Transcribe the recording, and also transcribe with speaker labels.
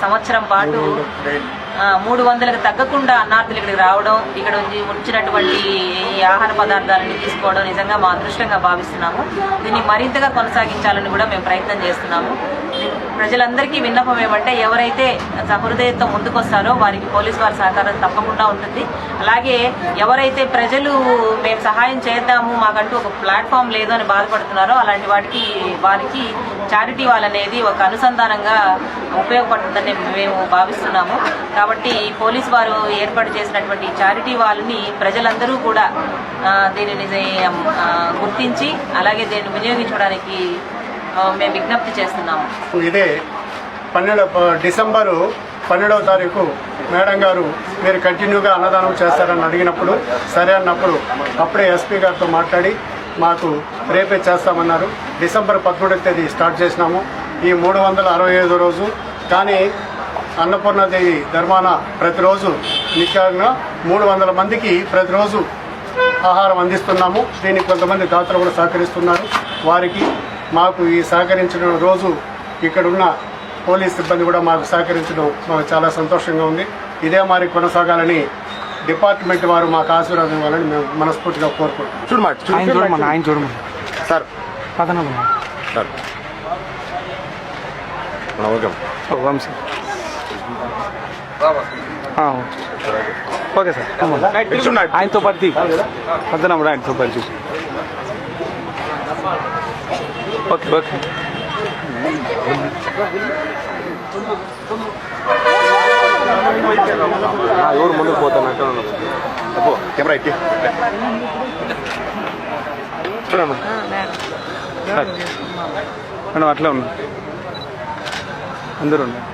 Speaker 1: సంవత్సరం పాటు 300లకు తగ్గకుండా అన్నార్థులు ఇక్కడికి రావడం, ఇక్కడ ఉంచినటువంటి ఈ ఆహార పదార్థాలను తీసుకోవడం నిజంగా మా అదృష్టంగా భావిస్తున్నాము. దీన్ని మరింతగా కొనసాగించాలని కూడా మేము ప్రయత్నం చేస్తున్నాము. ప్రజలందరికీ విన్నపం ఏమంటే, ఎవరైతే సహృదయంతో ముందుకొస్తారో వారికి పోలీసు వారి సహకారం తప్పకుండా ఉంటుంది. అలాగే ఎవరైతే ప్రజలు మేము సహాయం చేద్దాము, మాకంటూ ఒక ప్లాట్ఫామ్ లేదు అని బాధపడుతున్నారో అలాంటి వారికి చారిటీ వాల్ అనేది ఒక అనుసంధానంగా ఉపయోగపడుతుందని మేము భావిస్తున్నాము. కాబట్టి పోలీసు వారు ఏర్పాటు చేసినటువంటి చారిటీ వాల్ని ప్రజలందరూ కూడా దీనిని గుర్తించి అలాగే దీన్ని వినియోగించుకోవడానికి మేము విజ్ఞప్తి చేస్తున్నాము.
Speaker 2: ఇదే డిసెంబరు 12వ తారీఖు మేడం గారు మీరు కంటిన్యూగా అన్నదానం చేస్తారని అడిగినప్పుడు సరే అన్నప్పుడు అప్పుడే ఎస్పీ గారితో మాట్లాడి మాకు రేపే చేస్తామన్నారు. డిసెంబర్ 13వ తేదీ స్టార్ట్ చేసినాము. ఈ 365 రోజు కానీ అన్నపూర్ణాదేవి ధర్మాన ప్రతిరోజు నిత్యంగా 300 మందికి ప్రతిరోజు ఆహారం అందిస్తున్నాము. దీనికి కొంతమంది దాతలు కూడా సహకరిస్తున్నారు. వారికి మాకు ఈ సహకరించిన రోజు ఇక్కడున్న పోలీస్ సిబ్బంది కూడా మాకు సహకరించడం మాకు చాలా సంతోషంగా ఉంది. ఇదే మరి కొనసాగాలని డిపార్ట్మెంట్ వారు మాకు ఆశీర్వాదం ఇవ్వాలని మేము మనస్ఫూర్తిగా కోరుకుంటున్నాం.
Speaker 3: సార్
Speaker 4: ఓకే సార్, ఆయనతో పాటు పద్దనమ్మ ఆయనతో పాటు చూసి ఓకే ఓకే
Speaker 3: ఎవరు ముందుకు పోతాను అబ్బో కెమెరా ఎక్కి
Speaker 4: చూడమ్మా మేడం అట్లా ఉన్నా అందరూ ఉన్నారు.